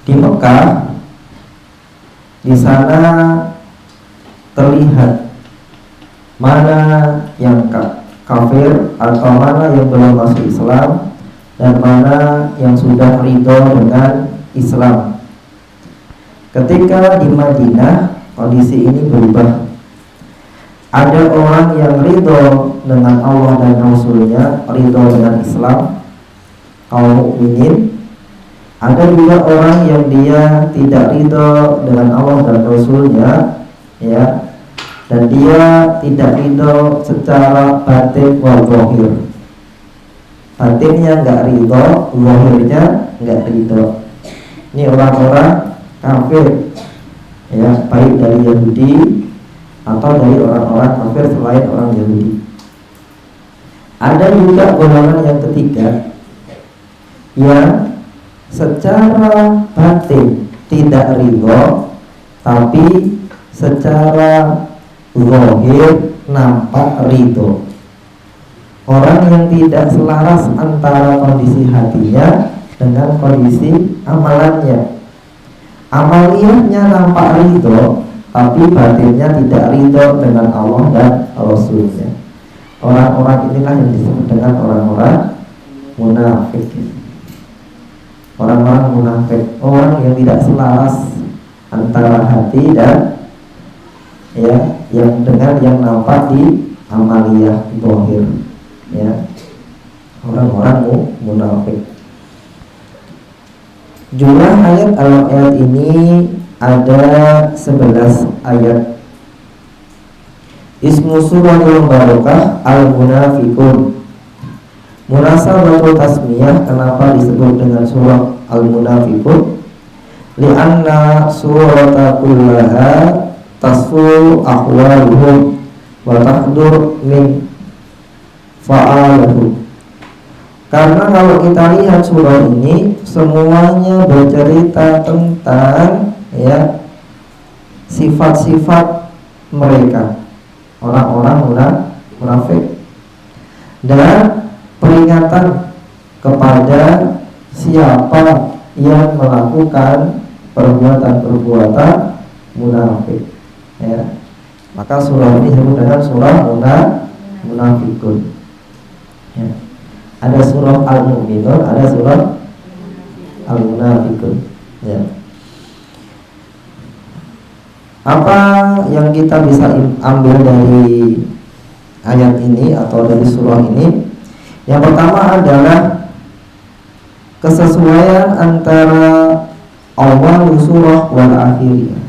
Di Mekah, di sana terlihat mana yang kafir atau mana yang belum masuk Islam, dan mana yang sudah ridho dengan Islam. Ketika di Madinah, kondisi ini berubah. Ada orang yang ridho dengan Allah dan Rasulnya, ridho dengan Islam, kaum mukminin. Ada juga orang yang dia tidak ridho dengan Allah dan Rasulnya, ya, dan dia tidak ridho secara batin wal zahir. Batinnya enggak ridho, zahirnya enggak ridho. Ini orang-orang kafir, ya, baik dari Yahudi atau dari orang-orang kafir selain orang Yahudi. Ada juga golongan yang ketiga yang secara batin tidak ridho, tapi secara zahir nampak ridho. Orang yang tidak selaras antara kondisi hatinya dengan kondisi amalannya. Amaliyahnya nampak ridho, tapi batinnya tidak ridho dengan Allah dan Rasulnya. Orang-orang inilah yang disebut dengan orang-orang munafik. Orang-orang munafik, orang yang tidak selaras antara hati dan, ya, yang dengan yang nampak di amaliyah zahir, ya, orang-orang munafik. Jumlah ayat dalam ayat ini ada 11 ayat. Ismu surahul barakah al-munafiqun. Munasabatul tasmiyah, kenapa disebut dengan surah al-munafiqun? Li'anna surata kullaha tasfu ahwaluhum wa tahdur min fa'aluhum. Karena kalau kita lihat surah ini, semuanya bercerita tentang, ya, sifat-sifat mereka, orang-orang munafik, dan peringatan kepada siapa yang melakukan perbuatan-perbuatan munafik, ya. Maka surah ini disebut dengan surah munafikun, ya. Ada surah al-mu'minun, ada surah al-munafikun, ya. Apa yang kita bisa ambil dari ayat ini atau dari surah ini? Yang pertama adalah kesesuaian antara awal surah wal akhirnya.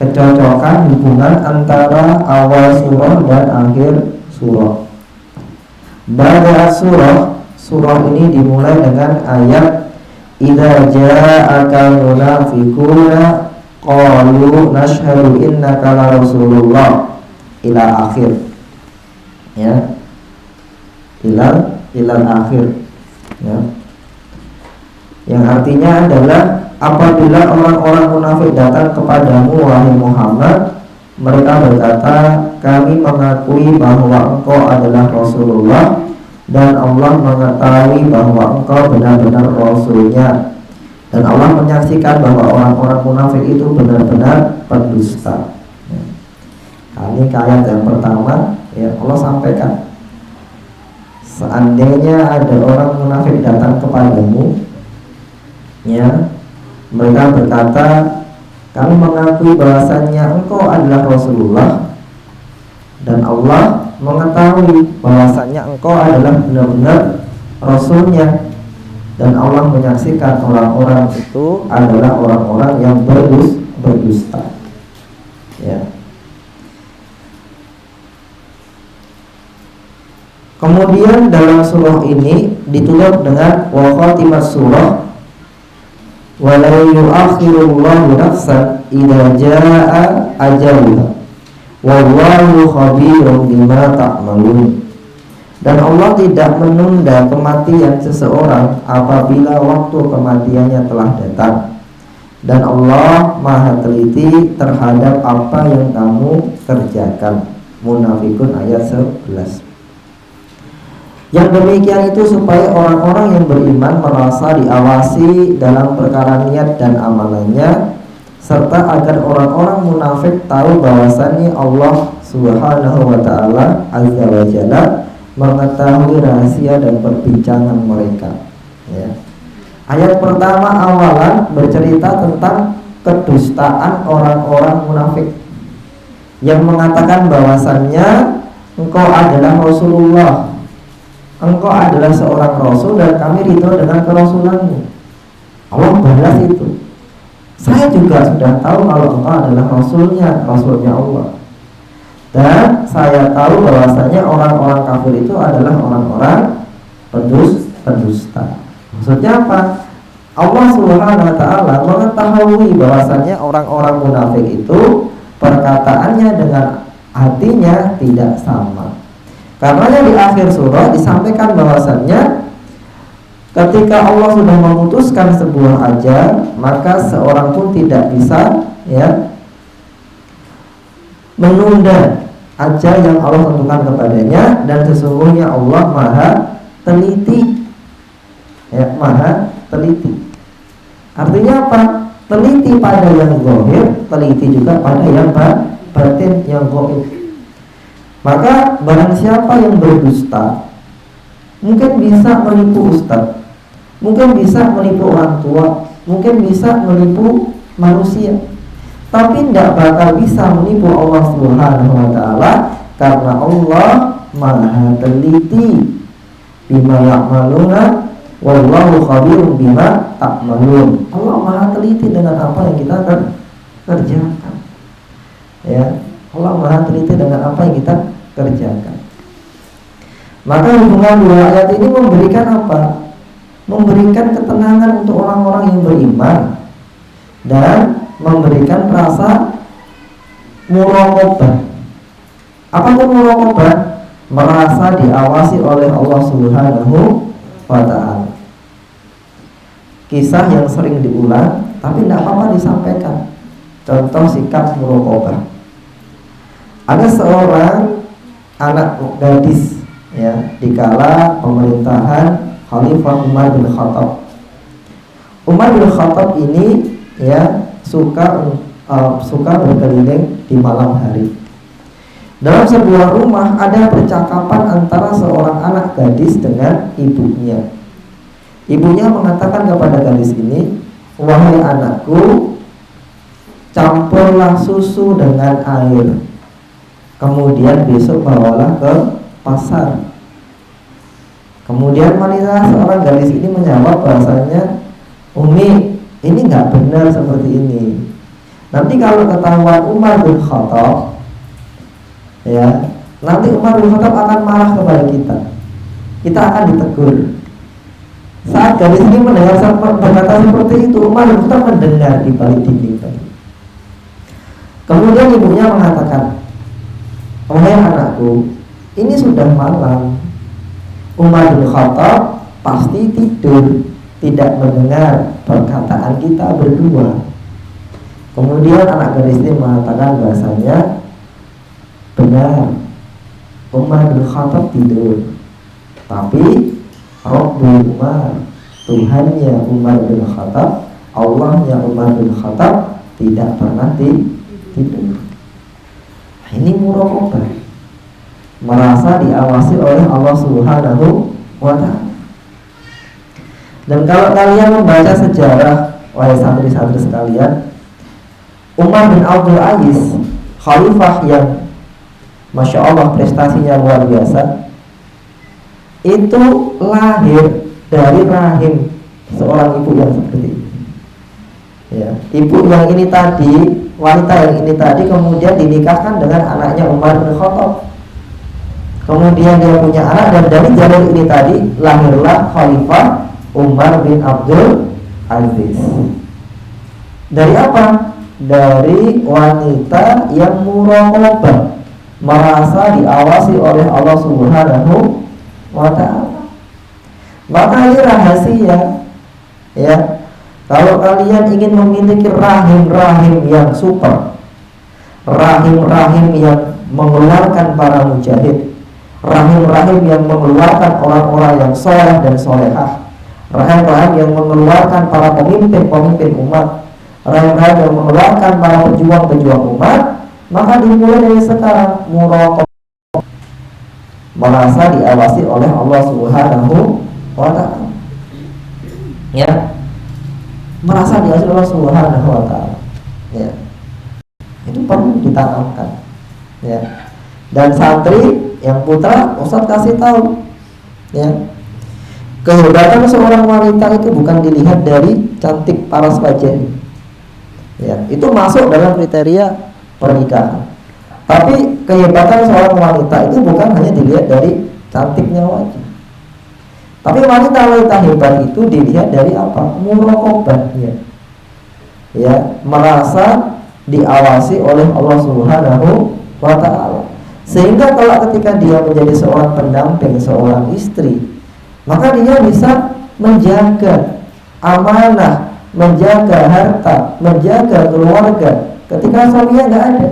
Kecocokan hubungan antara awal surah dan akhir surah. Pada surah ini dimulai dengan ayat idza ja'aka munafiquna qalu nashhadu innaka la rasulullah ila akhir, ya, ilal akhir, ya, yang artinya adalah apabila orang-orang munafik datang kepadamu wahai Muhammad, mereka berkata, kami mengakui bahwa engkau adalah Rasulullah dan Allah mengetahui bahwa engkau benar-benar Rasulnya, dan Allah menyaksikan bahwa orang-orang munafik itu benar-benar pendusta. Ya. Ini ayat yang pertama, ya, Allah sampaikan, seandainya ada orang munafik datang kepadamu, ya, mereka berkata, kami mengakui bahwasannya engkau adalah Rasulullah dan Allah mengetahui bahwasannya engkau adalah benar-benar Rasulnya, dan Allah menyaksikan orang-orang itu adalah orang-orang yang berdusta, ya. Kemudian dalam surah ini ditutup dengan wa khatimat surah wa la yu'akhirullahu nafsan idza jaa ajaluha wallahu khabirun bima ta'malun. Dan Allah tidak menunda kematian seseorang apabila waktu kematiannya telah datang, dan Allah maha teliti terhadap apa yang kamu kerjakan. Munafikun ayat 11. Yang demikian itu supaya orang-orang yang beriman merasa diawasi dalam perkara niat dan amalannya, serta agar orang-orang munafik tahu bahwasannya Allah Subhanahu wa ta'ala Azza wa Jalla mengetahui rahasia dan perbincangan mereka, ya. Ayat pertama awalan bercerita tentang kedustaan orang-orang munafik yang mengatakan bahwasannya engkau adalah Rasulullah, engkau adalah seorang Rasul dan kami ridho dengan kerasulanmu. Allah balas itu, saya juga sudah tahu kalau engkau adalah Rasulnya Allah. Dan saya tahu bahwasanya orang-orang kafir itu adalah orang-orang pendusta. Maksudnya apa? Allah Subhanahu wa ta'ala mengetahui bahwasanya orang-orang munafik itu perkataannya dengan hatinya tidak sama. Karenanya di akhir surah disampaikan bahwasannya ketika Allah sudah memutuskan sebuah ajal, maka seorang pun tidak bisa, ya, menunda ajal yang Allah tentukan kepadanya. Dan sesungguhnya Allah maha teliti, ya, maha teliti. Artinya apa? Teliti pada yang zahir, teliti juga pada yang batin, yang gaib. Maka barang siapa yang berdusta, mungkin bisa menipu ustaz, mungkin bisa menipu orang tua, mungkin bisa menipu manusia, tapi tidak bakal bisa menipu Allah Subhanahu wa ta'ala, karena Allah maha teliti bima ya'maluna wallahu khabirun bima ta'malun. Allah maha teliti dengan apa yang kita kerjakan, ya. Allah maha teliti dengan apa yang kita kerjakan. Maka hubungan dua ayat ini memberikan apa? Memberikan ketenangan untuk orang-orang yang beriman dan memberikan rasa muraqabah. Apa itu muraqabah? Merasa diawasi oleh Allah Subhanahu wa ta'ala. Kisah yang sering diulang tapi tidak apa-apa disampaikan. Contoh sikap muraqabah. Ada seorang anak gadis, ya, di kala pemerintahan Khalifah Umar bin Khattab. Umar bin Khattab ini, ya, suka berkeliling di malam hari. Dalam sebuah rumah ada percakapan antara seorang anak gadis dengan ibunya. Ibunya mengatakan kepada gadis ini, wahai anakku, campurlah susu dengan air, kemudian besok bawalah ke pasar. Kemudian wanita seorang gadis ini menjawab bahasanya, Umi, ini nggak benar seperti ini. Nanti kalau ketahuan Umar bin Khattab, ya, nanti Umar bin Khattab akan marah kepada kita. Kita akan ditegur. Saat gadis ini mendengar berkata seperti itu, Umar bin Khattab mendengar di balik dinding tadi. Kemudian ibunya mengatakan, wahai anakku, ini sudah malam. Umar bin Khattab pasti tidur, tidak mendengar perkataan kita berdua. Kemudian anak gadis ini mengatakan bahasanya, benar, Umar bin Khattab tidur, tapi Rabbul Umar, Tuhannya Umar bin Khattab, Allahnya Umar bin Khattab tidak pernah tidur. Ini muraqabah, merasa diawasi oleh Allah Subhanahu wa ta'ala. Dan kalau kalian membaca sejarah, wahai santri-santri sekalian, Umar bin Abdul Aziz, khalifah yang Masya Allah prestasinya luar biasa, itu lahir dari rahim seorang ibu yang seperti ini, ya. Ibu yang ini tadi, wanita yang ini tadi kemudian dinikahkan dengan anaknya Umar bin Khattab. Kemudian dia punya anak, dan dari jalur ini tadi lahirlah Khalifah Umar bin Abdul Aziz. Dari apa? Dari wanita yang muraqabah, merasa diawasi oleh Allah Subhanahu wa ta'ala. Maka ini rahasia, ya. Kalau kalian ingin memiliki rahim-rahim yang super, rahim-rahim yang mengeluarkan para mujahid, rahim-rahim yang mengeluarkan orang-orang yang soleh dan solehah, rahim-rahim yang mengeluarkan para pemimpin-pemimpin umat, rahim-rahim yang mengeluarkan para pejuang-pejuang umat, maka dimulai dari sekarang muraqabah, merasa diawasi oleh Allah Subhanahu wa ta'ala. Ya, merasa diawasi oleh Allah Subhanahu wa ta'ala. Ya, itu perlu ditanamkan. Ya, dan santri yang putra, Ustadz kasih tahu, ya, kehebatan seorang wanita itu bukan dilihat dari cantik paras wajahnya. Ya, itu masuk dalam kriteria pernikahan. Tapi kehebatan seorang wanita itu bukan hanya dilihat dari cantiknya wajah. Tapi wanita-wanita hebat itu dilihat dari apa? Muraqabahnya. Ya, merasa diawasi oleh Allah Subhanahu wa ta'ala. Sehingga kalau ketika dia menjadi seorang pendamping seorang istri, maka dia bisa menjaga amanah, menjaga harta, menjaga keluarga ketika suaminya nggak ada.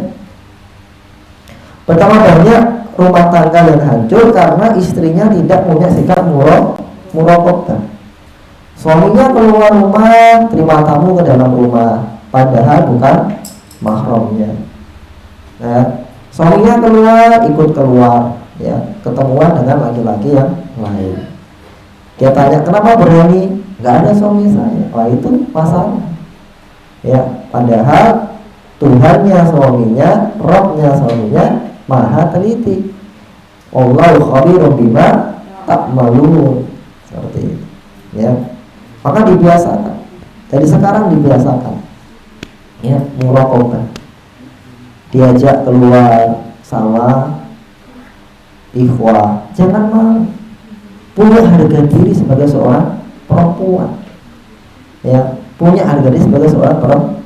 Pertama banyak rumah tangga yang hancur karena istrinya tidak punya sikap muraqabah. Suaminya keluar rumah, terima tamu ke dalam rumah, padahal bukan mahramnya. Nah, suaminya keluar, ikut keluar, ya, ketemuan dengan laki-laki yang lain. Dia tanya, kenapa berani? Nggak ada suami saya. Wah, itu masalah. Ya, padahal Tuhannya suaminya, Rabbnya suaminya Maha teliti. Wallahu khabirun bima ta'malun. Seperti itu. Ya. Maka dibiasakan. Jadi sekarang dibiasakan. Ya, muraqabah. Diajak keluar sama ikhwah, jangan mau. Punya harga diri sebagai seorang perempuan. Ya, punya harga diri sebagai seorang perempuan.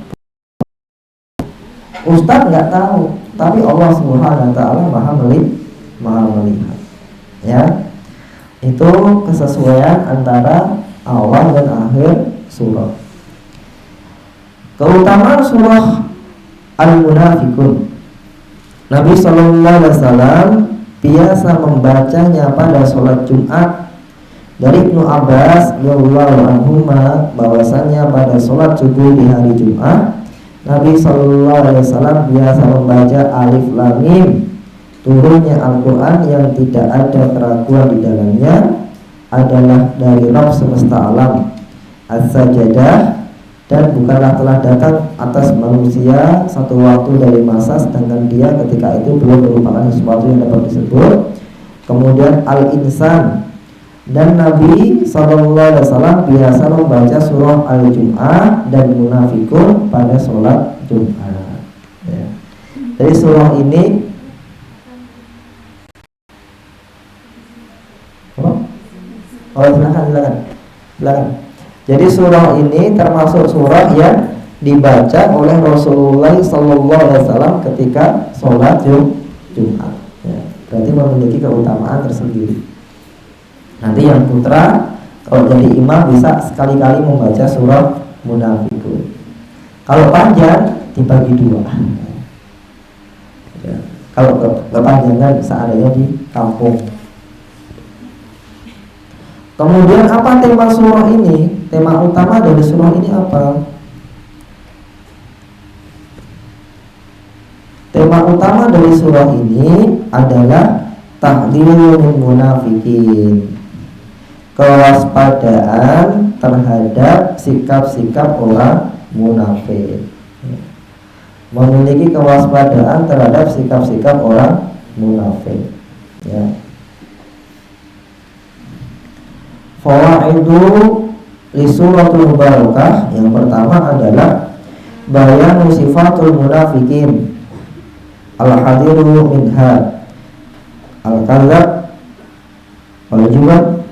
Ustadz nggak tahu, tapi Allah Subhanahu wa ta'ala maha melihat. Ya, itu kesesuaian antara awal dan akhir surah. Keutamaan surah Al-Munafiqun, Nabi SAW biasa membacanya pada sholat Jumat. Dari Ibnu Abbas radhiyallahu anhuma bahwasanya pada sholat subuh di hari Jumat, Nabi SAW biasa membaca Alif Lam Mim, turunnya Al-Quran yang tidak ada keraguan di dalamnya adalah dari Rabb semesta alam, As-Sajadah, dan bukanlah telah datang atas manusia satu waktu dari masa sedangkan dia ketika itu belum merupakan sesuatu yang dapat disebut. Kemudian Al-Insan, dan Nabi SAW biasa membaca surah Al-Jum'ah dan Munafiqun pada sholat Jum'ah. Ya. Jadi surah ini silakan. Jadi surah ini termasuk surah yang dibaca oleh Rasulullah SAW ketika sholat Jum'at. Ya. Berarti memiliki keutamaan tersendiri. Nanti yang putra kalau jadi imam bisa sekali-kali membaca surah Munafiqun. Kalau panjang dibagi dua. Ya. Kalau kepanjangan seadanya di kampung. Kemudian apa tema surah ini? Tema utama dari surah ini apa? Tema utama dari surah ini adalah tahdhirul munafiqin, kewaspadaan terhadap sikap-sikap orang munafik. Memiliki kewaspadaan terhadap sikap-sikap orang munafik. Ya. Fawaidu li suratul barakah, yang pertama adalah bayanu sifatul munafikin, al-hadiru minha, al-kadzab, wal-jubal,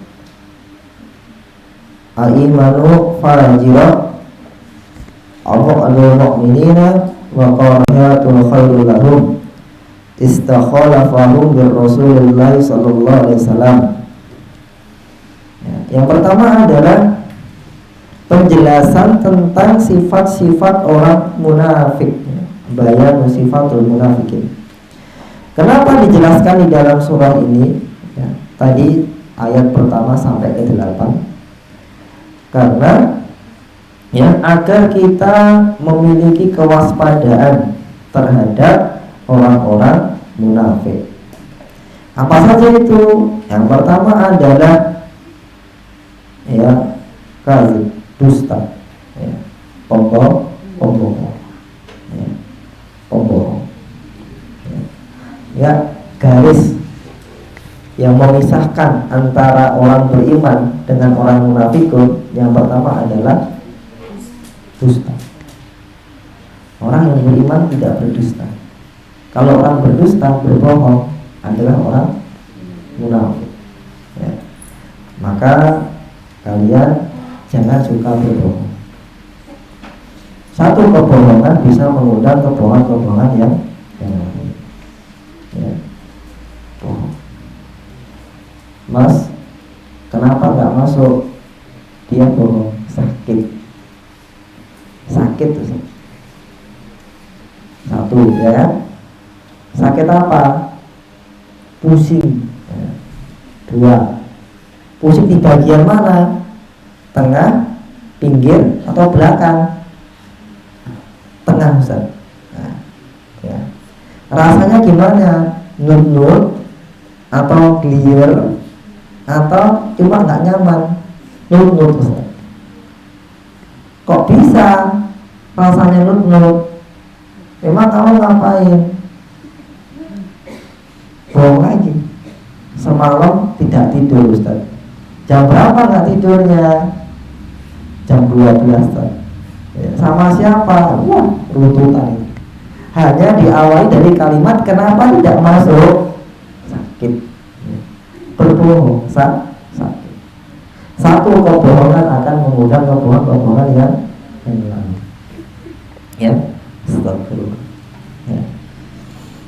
al-imanu fajira, al-mu'minul mu'minina wa qariyatul khairul lahum, istakhalafahum bir Rasulillah sallallahu alaihi wasallam. Yang pertama adalah penjelasan tentang sifat-sifat orang munafik, bayanu sifatul munafikin. Kenapa dijelaskan di dalam surah ini? Ya, tadi ayat pertama sampai ke 8. Karena ya, agar kita memiliki kewaspadaan terhadap orang-orang munafik. Apa saja itu? Yang pertama adalah ya, kadzib, dusta, ya, pembohong, ya, pembohong. Ya, garis yang memisahkan antara orang beriman dengan orang munafikun yang pertama adalah dusta. Orang yang beriman tidak berdusta. Kalau orang berdusta, berbohong, adalah orang munafik. Ya. Maka kalian jangan suka berbohong. Satu kebohongan bisa mengundang kebohongan-kebohongan yang lain. Ya. Bohong. Mas, kenapa nggak masuk? Dia bohong, sakit tuh. Satu, ya kan? Sakit apa? Pusing. Ya. Dua, pusing di bagian mana? Tengah, pinggir, atau belakang? Tengah, Ustaz. Nah, ya. Rasanya gimana? Nut atau clear atau cuma nggak nyaman? Nut, Ustaz. Kok bisa rasanya nut? Memang kamu ngapain? Bohong lagi. Semalam tidak tidur, Ustaz. Jam berapa nggak tidurnya? Jam 12, Ustaz. Ya, sama siapa? Wah, runtutan ini. Hanya diawali dari kalimat kenapa tidak masuk? Sakit. Berbohong, sakit. Satu kebohongan akan mengundang kebohongan yang lain. Ya, astagfirullah. Ya.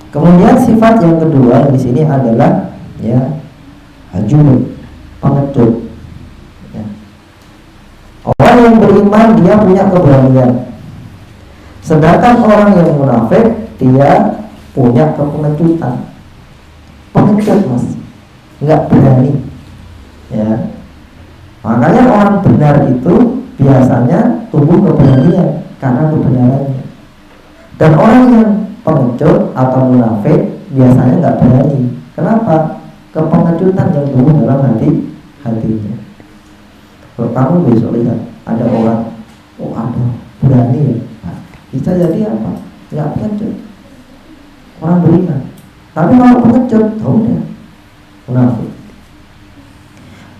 Kemudian sifat yang kedua di sini adalah ya, hajur, pengecut. Ya. Orang yang beriman dia punya keberanian. Sedangkan orang yang munafik dia punya kepengecutan. Pengecut, Mas, nggak berani. Ya. Makanya orang benar itu biasanya tumbuh keberanian karena kebenarannya. Dan orang yang pengecut atau munafik biasanya nggak berani. Kenapa? Kepengecutan yang tumbuh dalam hatinya. Kalau kamu besok lihat ada orang, ada berani ya, nah, bisa jadi apa? Nggak pengecut, orang beriman. Tapi kalau pengecut, udah munafik.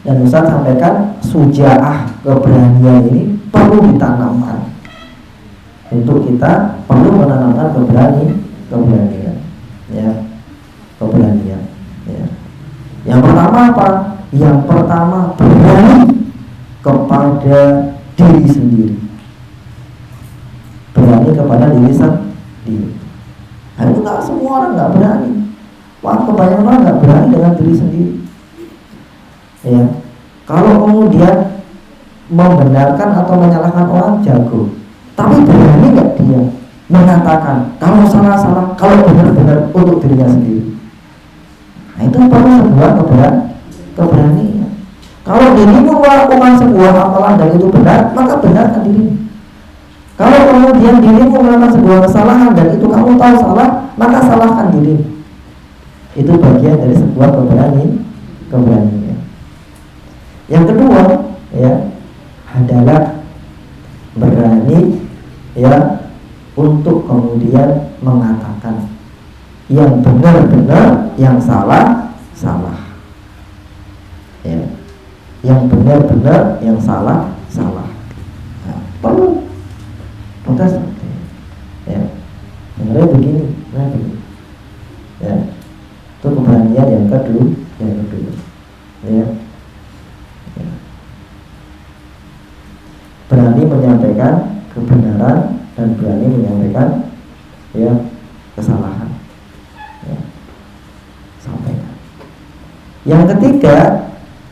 Dan Ustaz sampaikan sujaah, keberanian ini perlu ditanamkan. Untuk kita perlu menanamkan keberanian, ya, keberanian. Ya. Yang pertama apa? Yang pertama berani kepada diri sendiri. Berani kepada diri sendiri. Nah, itu nggak semua orang nggak berani. Wah, kebanyakan orang nggak berani dengan diri sendiri. Ya, kalau kemudian membenarkan atau menyalahkan orang jago, tapi berani nggak dia mengatakan kalau salah, kalau benar-benar untuk dirinya sendiri. Nah, itu perlu sebuah keberanian. Kalau dirimu melakukan sebuah amalan dan itu benar, maka benarkan dirimu. Kalau kemudian dirimu melakukan sebuah kesalahan dan itu kamu tahu salah, maka salahkan dirimu. Itu bagian dari sebuah keberanian. Yang kedua, ya, adalah berani ya untuk kemudian mengatakan yang benar-benar, yang salah. Ya. Yang benar-benar, yang salah. Nah, perlu protes. Ya. Sebenarnya begini. Ya. Itu keberanian yang kedua. Ya. Berani menyampaikan kebenaran dan berani menyampaikan ya kesalahan. Ya. Sampaikan. Yang ketiga,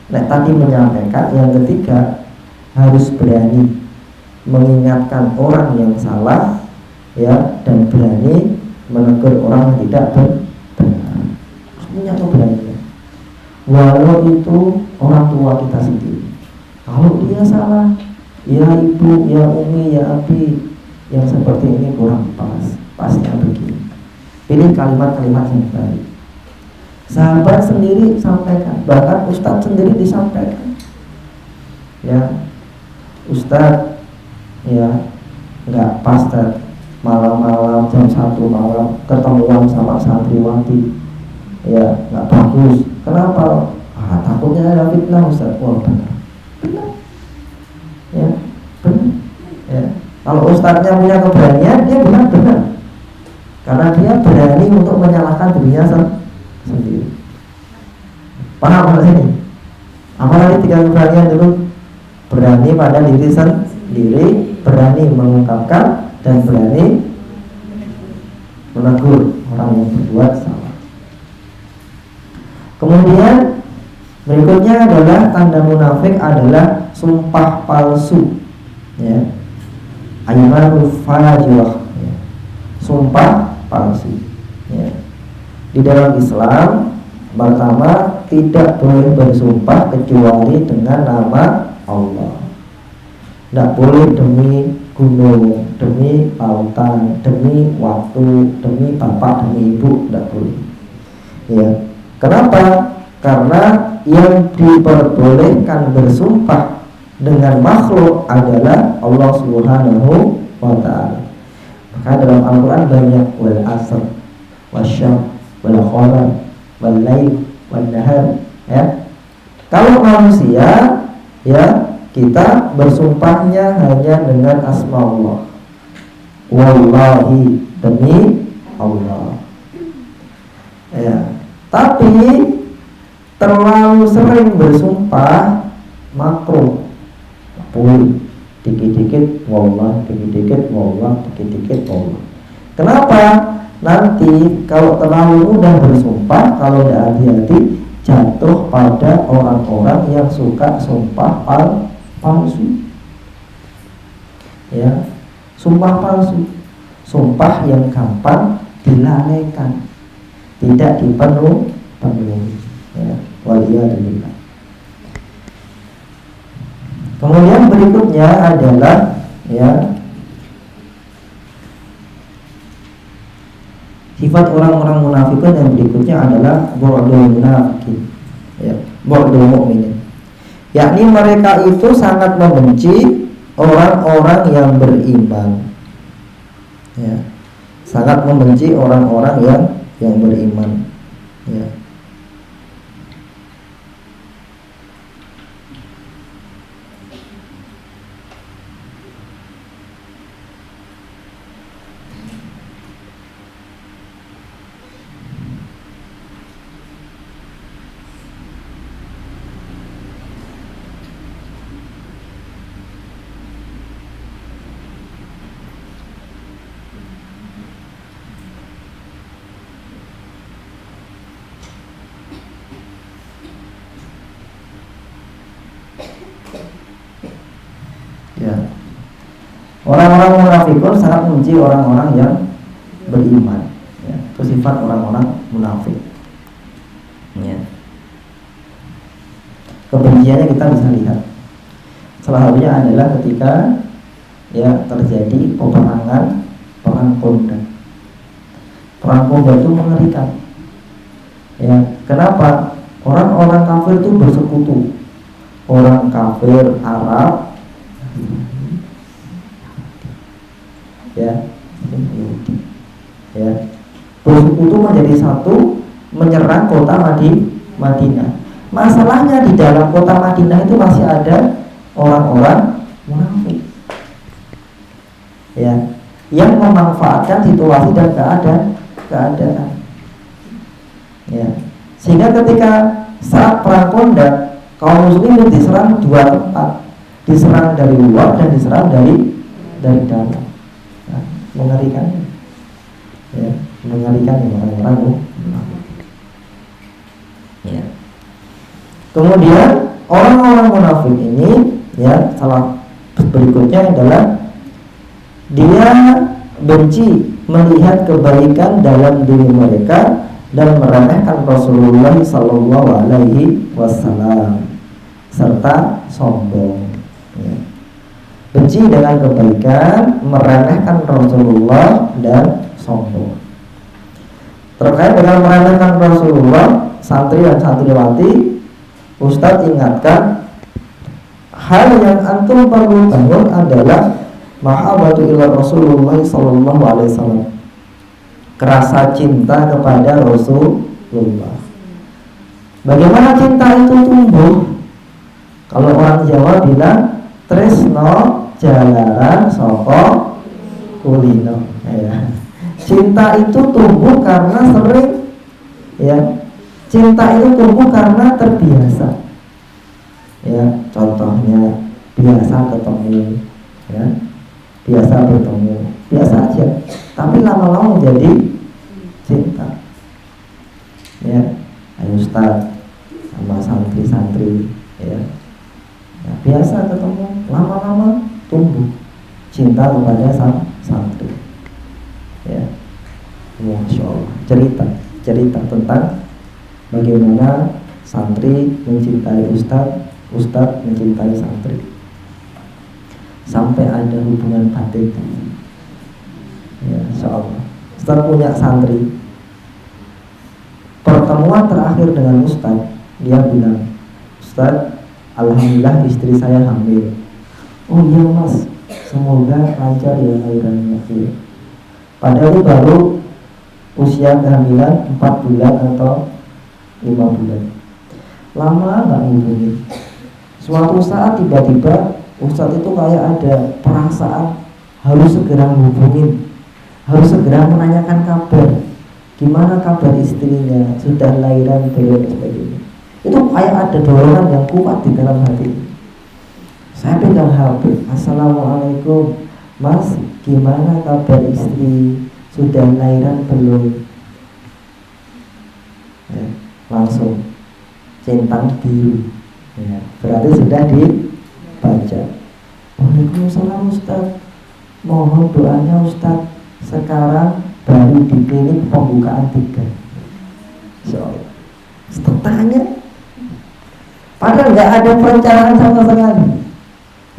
tadi menyampaikan. Yang ketiga, harus berani mengingatkan orang yang salah, ya, dan berani menegur orang yang tidak benar. punya keberanian. Walau itu orang tua kita sendiri. Kalau dia salah, ya ibu, ya umi, ya abi, yang seperti ini kurang pas, pasnya begini. Pilih kalimat-kalimat yang baik. Sahabat sendiri sampaikan, bahkan ustadz sendiri disampaikan. Ya, ustadz, ya nggak pas malam-malam jam 1 malam ketemuan sama santriwati, ya nggak bagus. Kenapa? Takutnya ada fitnah ustadz. Wah benar, ya benar. Ya. Kalau ustadznya punya keberanian, dia benar-benar, karena dia berani untuk menyalahkan dirinya sendiri. Paham nggak sini? Apalagi 3 keberanian dulu: berani pada diri sendiri, berani mengungkapkan, dan berani menegur orang yang berbuat salah. Kemudian berikutnya adalah tanda munafik adalah sumpah palsu, ya, aymanul fajirah, ya. Sumpah palsu, ya. Di dalam Islam pertama tidak boleh bersumpah kecuali dengan nama Allah. Tidak boleh demi gunung, demi lautan, demi waktu, demi bapak, demi ibu, tidak boleh. Ya, kenapa? Karena yang diperbolehkan bersumpah dengan makhluk adalah Allah Subhanahu wa Ta'ala. Maka dalam Al-Quran banyak wal asr, wasyam, wal qamar, wal lail, wal nahar. Ya, kalau manusia, ya, kita bersumpahnya hanya dengan asma Allah. Wallahi, demi Allah. Ya, tapi terlalu sering bersumpah makruh. Boleh dikit-dikit wallah, dikit-dikit wallah, dikit-dikit wallah. Kenapa? Nanti kalau terlalu mudah bersumpah, kalau tidak hati-hati, jatuh pada orang-orang yang suka sumpah palsu. Ya, sumpah palsu, sumpah yang gampang dilalaikan, tidak dipenuhi. Ya, waliyadzubillah. Kemudian berikutnya adalah, ya, sifat orang-orang munafikin yang berikutnya adalah bu'dul munafikin, ya, bu'dul mu'minin. Yakni mereka itu sangat membenci orang-orang yang beriman, ya, sangat membenci orang-orang yang beriman, ya. Orang-orang munafikun sangat membenci orang-orang yang beriman, ya. Itu sifat orang-orang munafik, ya. Kebenciannya kita bisa lihat. Salah satunya adalah ketika, ya, terjadi peperangan, perang Kondak. Perang Kondak itu mengerikan, ya. Kenapa? Orang-orang kafir itu bersekutu. Orang kafir Arab, ya, ya, bersekutu menjadi satu menyerang kota Madinah. Masalahnya di dalam kota Madinah itu masih ada orang-orang munafik, ya, yang memanfaatkan situasi dan keadaan, ya. Sehingga ketika saat perang Kondak, kaum muslimin diserang 2 tempat, diserang dari luar dan diserang dari dalam. Mengerikan, ya, mengerikan orang-orang munafik, ya. Kemudian orang-orang munafik ini, ya, salah berikutnya adalah dia benci melihat kebaikan dalam diri mereka dan meremehkan Rasulullah Sallallahu Alaihi Wasallam serta sombong. Ya. Benci dengan kebaikan, meremehkan Rasulullah dan sombong. Terkait dengan meremehkan Rasulullah, santri dan santriwati, Ustadz ingatkan, hal yang antum perlu bangun adalah mahabbatu ila Rasulullah Sallallahu Alaihi Wasallam, kerasa cinta kepada Rasulullah. Bagaimana cinta itu tumbuh? Kalau orang Jawa bilang tresno jalaran saka kulino. Ya. Cinta itu tumbuh karena sering, ya. Cinta itu tumbuh karena terbiasa. Ya, contohnya biasa ketemu, ya. Biasa bertemu, biasa aja. Tapi lama-lama menjadi cinta. Ya, ayo Ustaz sama santri-santri, ya. Nah, biasa ketemu, lama-lama tumbuh cinta kepada sang santri. Ya, Masya Allah. Cerita tentang bagaimana santri mencintai Ustadz, Ustadz mencintai santri, sampai ada hubungan batin. Ya, Insya Allah. Ustadz punya santri. Pertemuan terakhir dengan Ustadz, dia bilang, Ustadz, alhamdulillah istri saya hamil. Oh iya mas, semoga lancar ya lahirannya. Padahal itu baru usia kehamilan 4 bulan atau 5 bulan. Lama gak ngubungin. Suatu saat tiba-tiba Ustadz itu kayak ada perasaan harus segera menghubungin, harus segera menanyakan kabar. Gimana kabar istrinya, sudah lahiran, belum, sebagainya. Itu kayak ada dorongan yang kuat di dalam hati. Saya pegang HP, assalamualaikum mas, gimana kabar istri, sudah lahiran belum? Ya, langsung centang biru, ya, berarti sudah dibaca. Waalaikumsalam Ustaz, mohon doanya Ustaz, sekarang baru di klinik pembukaan 3. So, tanya, padahal nggak ada perencanaan sama sekali.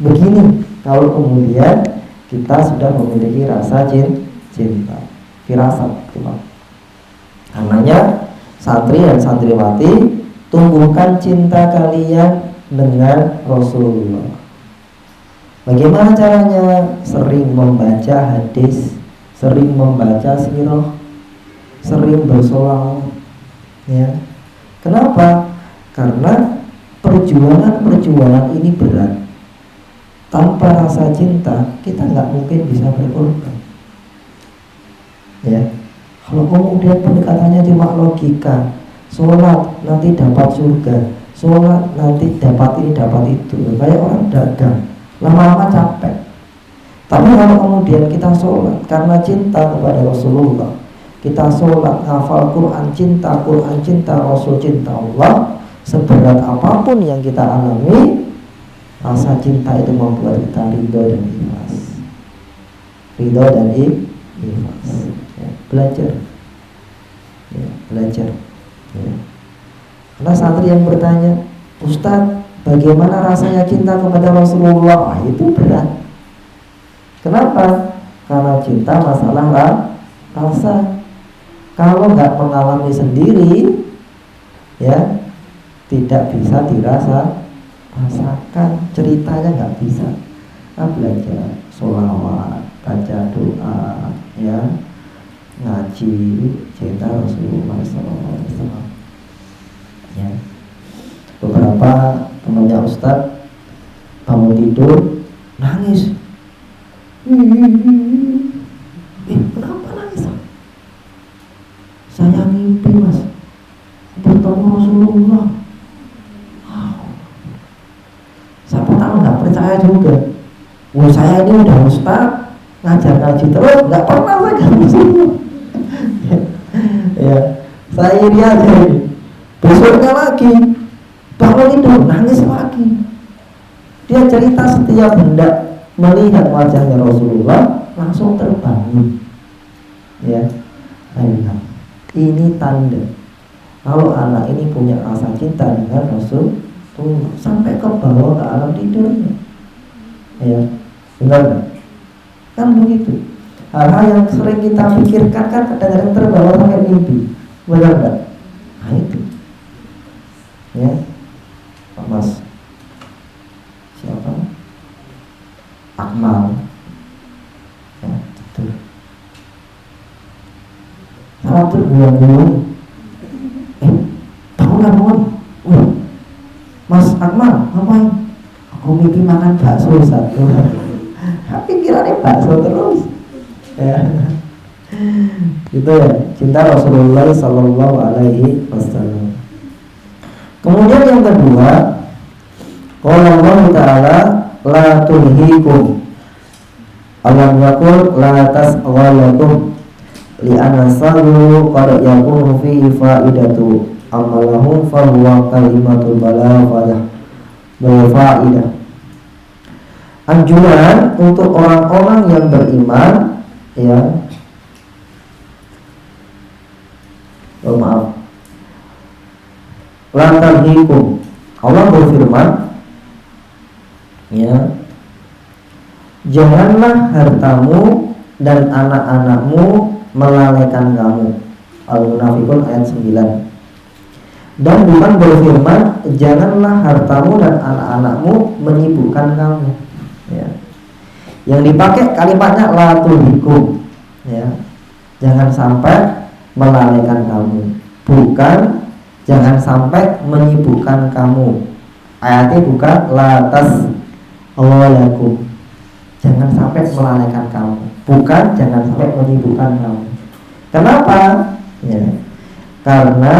Begini, kalau kemudian kita sudah memiliki rasa cinta, firasat, karenanya santri dan santriwati, tumbuhkan cinta kalian dengan Rasulullah. Bagaimana caranya? Sering membaca hadis, sering membaca sirah, sering bersolawat. Ya, kenapa? Karena perjuangan ini berat. Tanpa rasa cinta kita nggak mungkin bisa berkorban. Ya, kalau kemudian pendekatannya cuma logika, sholat nanti dapat surga, sholat nanti dapat ini dapat itu, kayak orang dagang, lama-lama capek. Tapi kalau kemudian kita sholat karena cinta kepada Rasulullah, kita sholat, hafal Quran, cinta Rasul, cinta Allah, seberat apapun yang kita alami, rasa cinta itu membuat kita ridho dan ikhlas. Ridho dan ikhlas. Ya, belajar. Ya, belajar. Ya. Karena santri yang bertanya, Ustadz, bagaimana rasanya cinta kepada Rasulullah? Itu berat. Kenapa? Karena cinta masalah rasa. Kalau nggak mengalami sendiri, ya tidak bisa rasakan, ceritanya nggak bisa. Kita belajar sholawat, baca doa, ya, ngaji cinta Rasulullah SAW. Ya. Beberapa temannya Ustadz bangun tidur nangis. Kenapa nangis? Saya mimpi mas bertemu Rasulullah. Siapa tahu nggak percaya juga. Wah, saya ini udah ustaz ngajar ngaji terus nggak pernah saya ketemu Rasulullah. Ya, saya iri aja ini. Besoknya lagi bangun tidur nangis lagi. Dia cerita setiap benda melihat wajahnya Rasulullah langsung terbangun. Ya, ayolah. Ini tanda kalau anak ini punya rasa cinta dengan Rasul sampai ke bawah ke alam tidurnya. Ya, benar kan? Kan begitu. Hal-hal yang sering kita pikirkan kan kadang-kadang terbawa sampai mimpi, benar kan? Nah itu, ya, Mas siapa? Akmal, ya, betul. Salah tuh bulan-bulan. Bangun bangun. Mas Akmal, ngapain? Aku mimpi makan bakso satu. Pikirannya bakso terus. Ya. Gitu ya, cinta Rasulullah Sallallahu Alaihi Wasallam. Kemudian yang kedua, qala Allah Ta'ala la tulhikum alam yakul la tasghalakum li'anna salu qad yakunu fi faidatu amalahum fa huwa kalimatul balagha fa'idah. Anjuran untuk orang-orang yang beriman, ya. Oh, maaf. Lantar hikum. Allah berfirman, ya. Janganlah hartamu dan anak-anakmu melalaikan kamu. Al-Munafiqun ayat 9. Dan Tuhan berfirman, janganlah hartamu dan anak-anakmu menyibukkan kamu. Ya. Yang dipakai kalimatnya la tulhikum, ya. Jangan sampai melalaikan kamu, bukan jangan sampai menyibukkan kamu. Ayatnya bukan la tasghalakum, jangan sampai melalaikan kamu, bukan jangan sampai menyibukkan kamu. Kenapa? Ya. Karena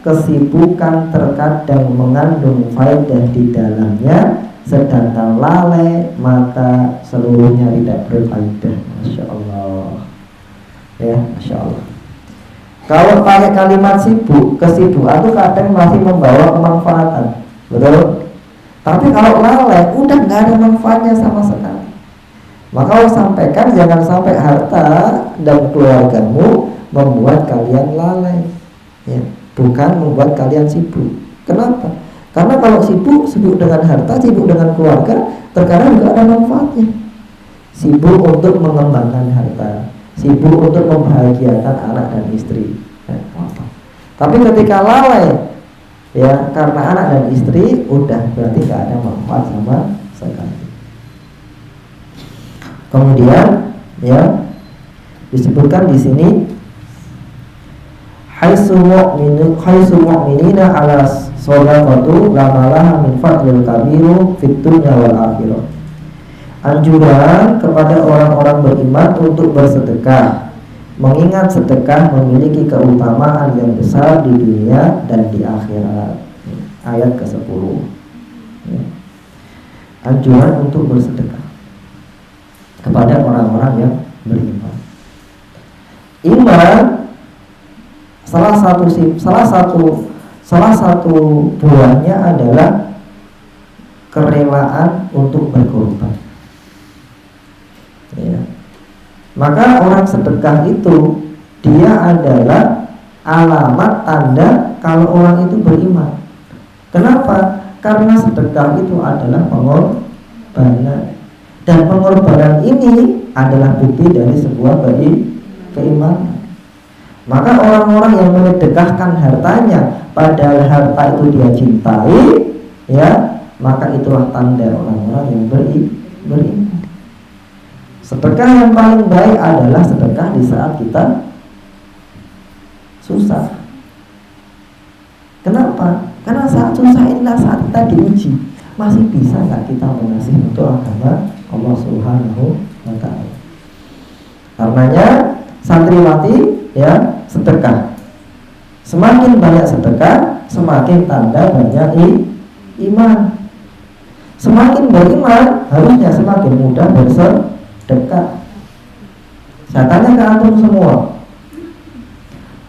kesibukan terkadang mengandung faedah di dalamnya, sedangkan lalai maka seluruhnya tidak berfaedah. Masya Allah, ya, Masya Allah. Kalau pakai kalimat sibuk, kesibukan itu kadang masih membawa kemanfaatan, betul. Tapi kalau lalai, udah nggak ada manfaatnya sama sekali. Maka Allah sampaikan, jangan sampai harta dan keluargamu membuat kalian lalai, ya. Bukan membuat kalian sibuk. Kenapa? Karena kalau sibuk dengan harta, sibuk dengan keluarga, terkadang juga ada manfaatnya. Sibuk untuk mengembangkan harta, sibuk untuk membahagiakan anak dan istri. Tapi ketika lalai, ya, karena anak dan istri, udah berarti gak ada manfaat sama sekali. Kemudian, ya, disebutkan di sini haitsu mu'minina ala shadaqatu lamalaha min fadlil kabiru fid dunya wal akhirah. Anjuran kepada orang-orang beriman untuk bersedekah, mengingat sedekah memiliki keutamaan yang besar di dunia dan di akhirat. Ayat ke-10. Ya. Anjuran untuk bersedekah kepada orang-orang yang beriman. Iman salah satu buahnya adalah kerelaan untuk berkorban. Ya. Maka orang sedekah itu dia adalah alamat tanda kalau orang itu beriman. Kenapa? Karena sedekah itu adalah pengorbanan, dan pengorbanan ini adalah bukti dari sebuah keimanan. Maka orang-orang yang menyedekahkan hartanya padahal harta itu dia cintai, ya, maka itulah tanda orang-orang yang beriman. Sedekah yang paling baik adalah sedekah di saat kita susah. Kenapa? Karena saat susah inilah saat kita diuji. Masih bisa nggak kita mengasihi untuk agama Allah Subhanahu wa Ta'ala? Karenanya santriwati, ya, sedekah. Semakin banyak sedekah, semakin tanda banyak iman. Semakin beriman, harusnya semakin mudah bersedekah. Saya tanya ke antum semua,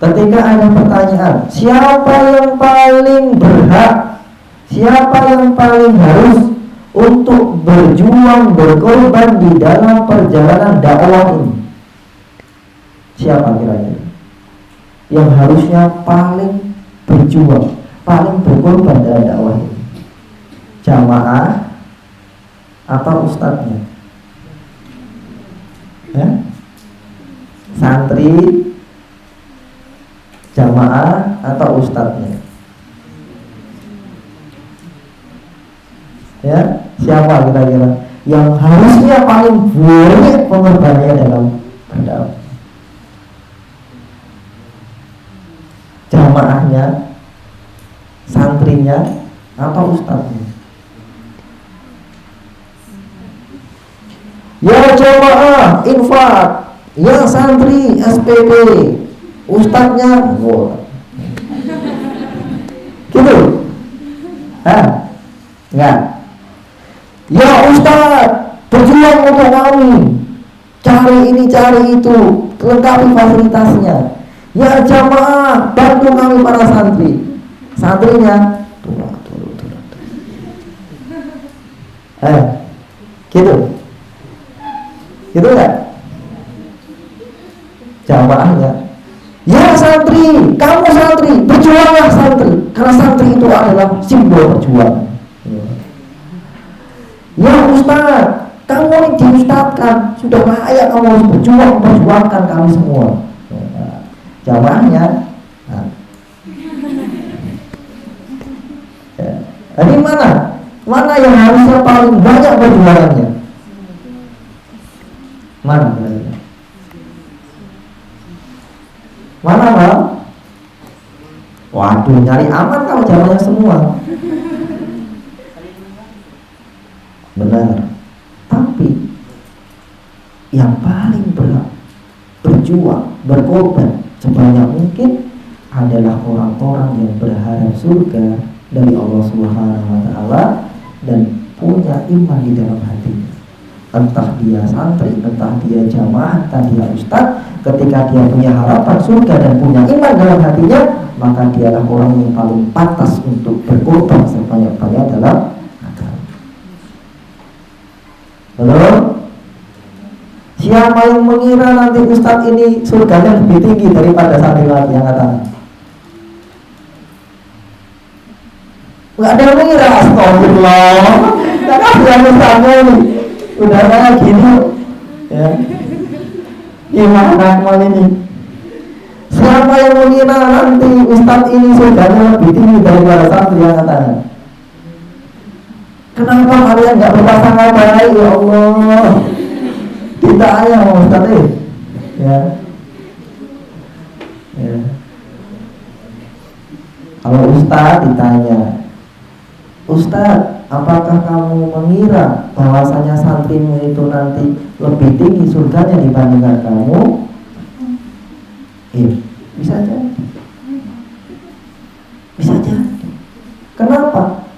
ketika ada pertanyaan, siapa yang paling berhak, siapa yang paling harus untuk berjuang, berkorban di dalam perjalanan dakwah ini? Siapa kira-kira? yang harusnya paling berjuang, paling berkorban dalam dakwah ini? Jamaah atau ustadznya? Ya? Santri, jamaah atau ustadznya? Ya, siapa kira-kira yang harusnya paling banyak pengorbanannya dalam berdakwah? Jamaahnya, santrinya, atau ustadznya? Ya jamaah infak, ya santri SPP, ustadznya gitu? Enggak. Ya ustadz, berjuang untuk kami, cari ini cari itu, lengkapi fasilitasnya. Ya jamaah, bantu kami para santri. Santrinya turun. Gitu. Gitu enggak? Jamaahnya, ya santri, kamu santri, berjuanglah santri, karena santri itu adalah simbol perjuangan. Ya ustaz, kamu ini diustadkan, sudah layak kamu harus berjuang, memperjuangkan kami semua. Jamaahnya, ini mana yang harusnya paling banyak perjuangannya? Mana? Waduh, nyari aman kalau jamaahnya semua. Benar. Tapi yang paling berat, berjuang, berkorban sebanyak mungkin adalah orang-orang yang berharap surga dari Allah Subhanahu wa taala dan punya iman di dalam hatinya. Entah dia santri, entah dia jamaah, entah dia ustaz, ketika dia punya harapan surga dan punya iman dalam hatinya, maka dialah orang yang paling pantas untuk berkorban sebanyak-banyak dalam agama. Belum? Siapa yang mengira nanti ustaz ini surganya lebih tinggi daripada santri lagi, yang katakan? Nggak ada yang mengira, astagfirullah. Nggak kasihan ustaznya ini, udah kayak gini ya. Gimana akmal ini? Siapa yang mengira nanti ustaz ini surganya lebih tinggi daripada santri, yang katakan? Kenapa kalian nggak berpasangan baik, ya Allah? Ditanya sama ustaz ya. Kalau ustaz ditanya, Ustaz, apakah kamu mengira bahwasanya santrimu itu nanti lebih tinggi surganya dibandingkan kamu? Bisa jadi. Bisa jadi. Kenapa?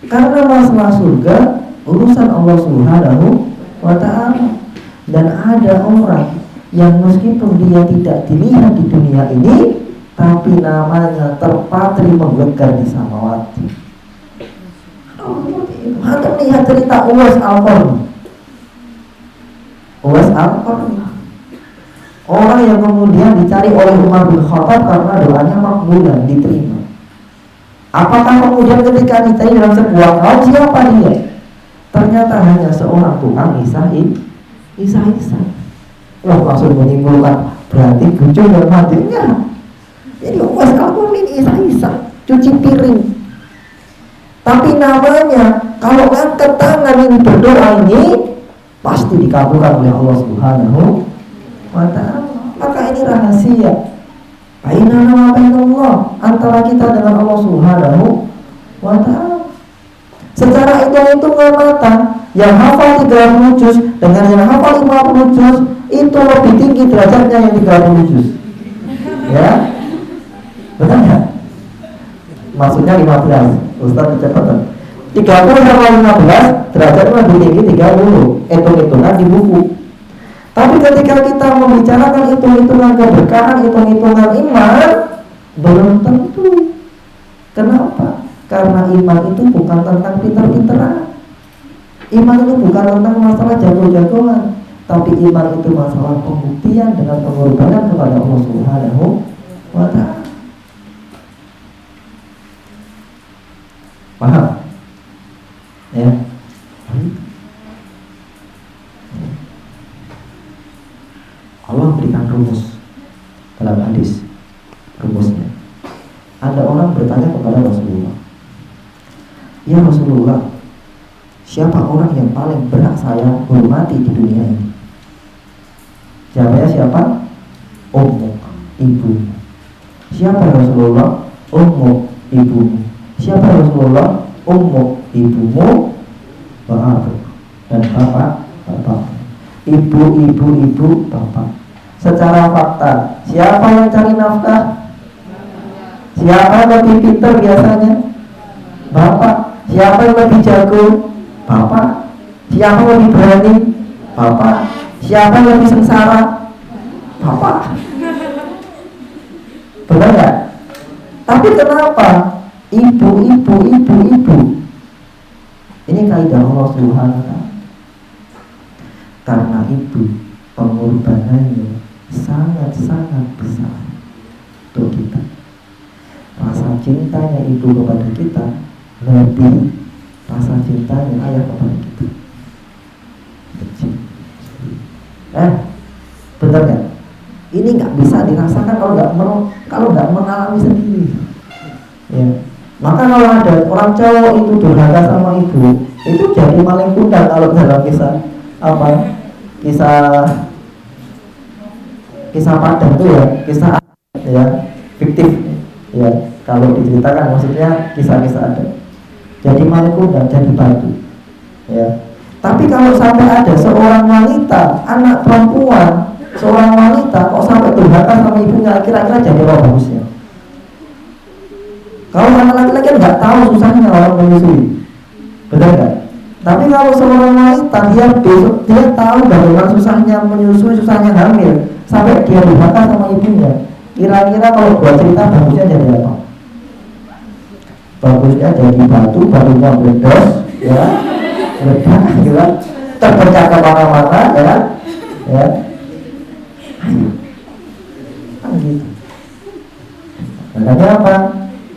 Karena masalah surga urusan Allah Subhanahu wa ta'ala. Dan ada orang yang meskipun dia tidak dilihat di dunia ini, tapi namanya terpatri menggelegar di samawati. Antum lihat cerita Uwais Al-Qarni. Uwais Al-Qarni, orang yang kemudian dicari oleh Umar bin Khattab karena doanya makbul dan diterima. Apakah kemudian ketika ditanya dalam sebuah kaum, siapa dia? Ternyata hanya seorang tukang isah. Wah, langsung menimbulkan berarti gujung dan matinya. Jadi Uwais Al-Qarni ini isah, cuci piring. Tapi namanya kalau angkat tangan ini berdoa ini pasti dikabulkan oleh Allah Subhanahu wa ta'ala. Maka ini rahasia bainana wa bainallah, antara kita dengan Allah Subhanahu wa ta'ala. Secara hitung-hitungan mata, yang hafal 30 juz dengan yang hafal 50 juz itu lebih tinggi derajatnya yang 30 juz. Ya? Betul ya? Maksudnya 15. Ustaz kecepatan 30 sama 15 derajatnya lebih tinggi 30. Hitung-hitungan di buku. Tapi ketika kita membicarakan hitung-hitungan keberkahan, hitung-hitungan iman, belum tentu. Kenapa? Karena iman itu bukan tentang pintar-pintaran. Iman itu bukan tentang masalah jago-jagoan, tapi iman itu masalah pembuktian dengan pengorbanan kepada Allah Subhanahu wa ta'ala. Paham? Ya. Allah berikan rumus dalam hadis. Rumusnya, ada orang bertanya kepada Rasulullah, ya Rasulullah, siapa orang yang paling berhak saya hormati di dunia ini? Jawabnya siapa? Ummu, ibu. Siapa Rasulullah? Ummu, ibumu. Siapa Rasulullah? Ummu, ibumu, wa abuk, dan bapak. Ibu, bapak. Secara fakta, siapa yang cari nafkah? Siapa yang lebih pintar biasanya? Bapak. Siapa yang lebih jago? Bapak. Siapa yang lebih berani? Bapak. Siapa yang lebih sengsara? Bapak. Benar nggak? Tapi kenapa ibu? Ini kaidah Allah Subhanahu wa ta'ala. Karena ibu pengorbanannya sangat-sangat besar untuk kita. Rasa cintanya ibu kepada kita lebih rasa cintanya ayah kepada kita. Benar nggak? Ini nggak bisa dirasakan kalau nggak mengalami sendiri. Ya. Maka kalau ada orang cowok itu durhaka sama ibu, itu jadi maling kundang kalau dalam kisah kisah Padang itu ya, kisah ya fiktif ya, kalau diceritakan maksudnya kisah-kisah ada. Jadi maling kundang, jadi batu ya. Tapi kalau sampai ada seorang wanita, anak perempuan, seorang wanita kok sampai durhaka sama ibunya, kira-kira jadi apa bagusnya? Kalau anak laki-laki nggak tahu susahnya orang menyusui, benar nggak? Tapi kalau seorang wanita dia tahu bagaimana susahnya menyusui, susahnya hamil, sampai dia durhaka sama ibunya, kira-kira kalau buat cerita bagusnya jadi apa? Bagusnya jadi batunya meledos, ya, meledak, gitu, terpecah ke mana-mana, ya, kan gitu. Makanya apa?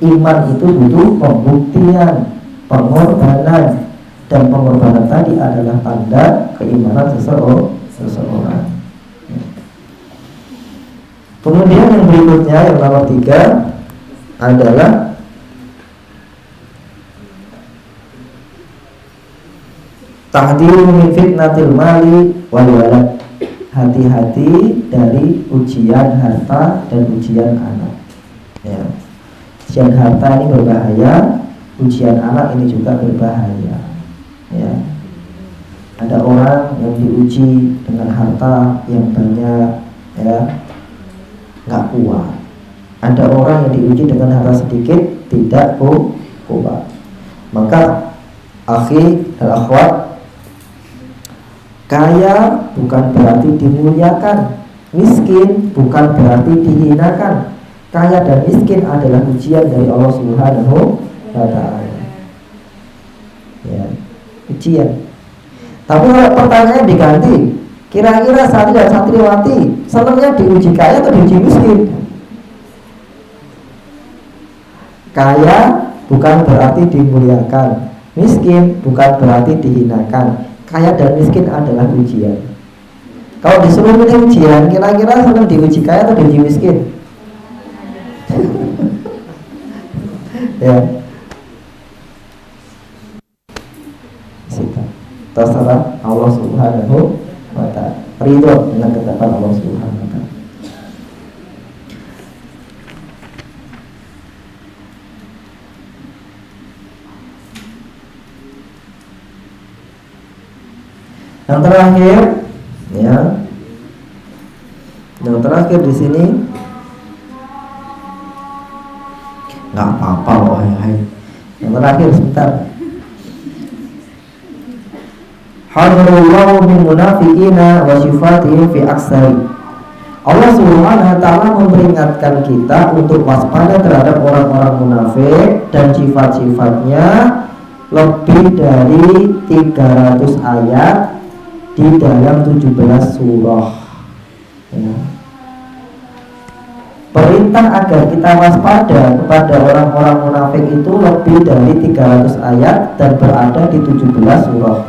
Iman itu butuh pembuktian, pengorbanan, dan pengorbanan tadi adalah tanda keimanan seseorang. Kemudian yang berikutnya, yang nomor 3 adalah tahdziru min fitnatil mali wal walad. Hati-hati dari ujian harta dan ujian anak. Ya. Ujian harta ini berbahaya, ujian anak ini juga berbahaya. Ya. Ada orang yang diuji dengan harta yang banyak, ya, nggak kuat. Ada orang yang diuji dengan harta sedikit, tidak kuat. Maka akhi dan akhwat, kaya bukan berarti dimuliakan, miskin bukan berarti dihinakan. Kaya dan miskin adalah ujian dari Allah Subhanahu wa ta'ala. Ya, ujian. Tapi kalau pertanyaannya diganti, kira-kira santri dan santriwati senangnya diuji kaya atau diuji miskin? Kaya bukan berarti dimuliakan, miskin bukan berarti dihinakan. Kaya dan miskin adalah ujian. Kalau disuruh milih ujian, kira-kira senang diuji kaya atau diuji miskin? Ya, terserah Allah Subhanahu wa ta'ala. Ridho dengan ketetapan Allah Subhanahu wa ta'ala. Yang terakhir, ya, yang terakhir di sini, nggak apa-apa loh, hai. Yang terakhir sebentar. Hadarullahu min munafiqina wa sifatihim fi aksari. Allah Subhanahu wa ta'ala memperingatkan kita untuk waspada terhadap orang-orang munafik dan sifat-sifatnya lebih dari 300 ayat di dalam 17 surah. Ya. perintah agar kita waspada kepada orang-orang munafik itu lebih dari 300 ayat dan berada di 17 surah.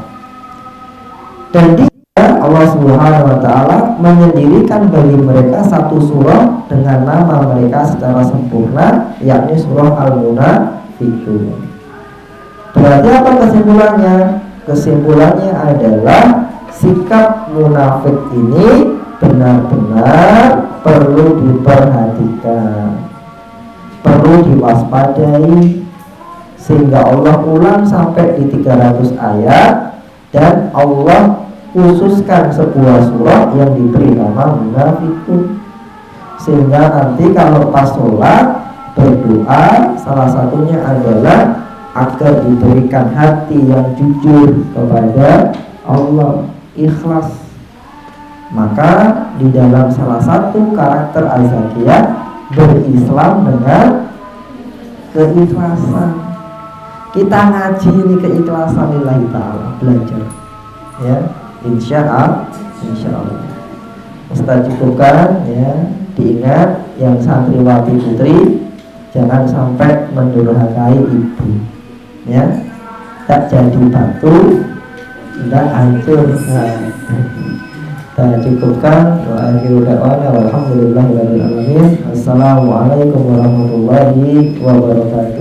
Dan Allah Subhanahu wa taala menyendirikan bagi mereka satu surah dengan nama mereka secara sempurna, yakni surah Al-Munafiqun. Berarti apa kesimpulannya? Kesimpulannya adalah sikap munafik ini benar-benar perlu diperhatikan, perlu diwaspadai, sehingga Allah ulang sampai di 300 ayat dan Allah khususkan sebuah surah yang diberi nama Munafiqun, sehingga nanti kalau pas sholat berdoa salah satunya adalah agar diberikan hati yang jujur kepada Allah, ikhlas. Maka di dalam salah satu karakter az-zakiyah berislam dengan keikhlasan. Kita ngaji ini keikhlasan lillahi ta'ala, belajar ya, insya Allah. Ustaz cukupkan ya, diingat yang santriwati putri jangan sampai mendurhakai ibu ya, tak jadi batu tidak hancur. Kita cukupkan. Wa akhiru da'wana walhamdulillahirabbil alamin. Assalamualaikum warahmatullahi wabarakatuh.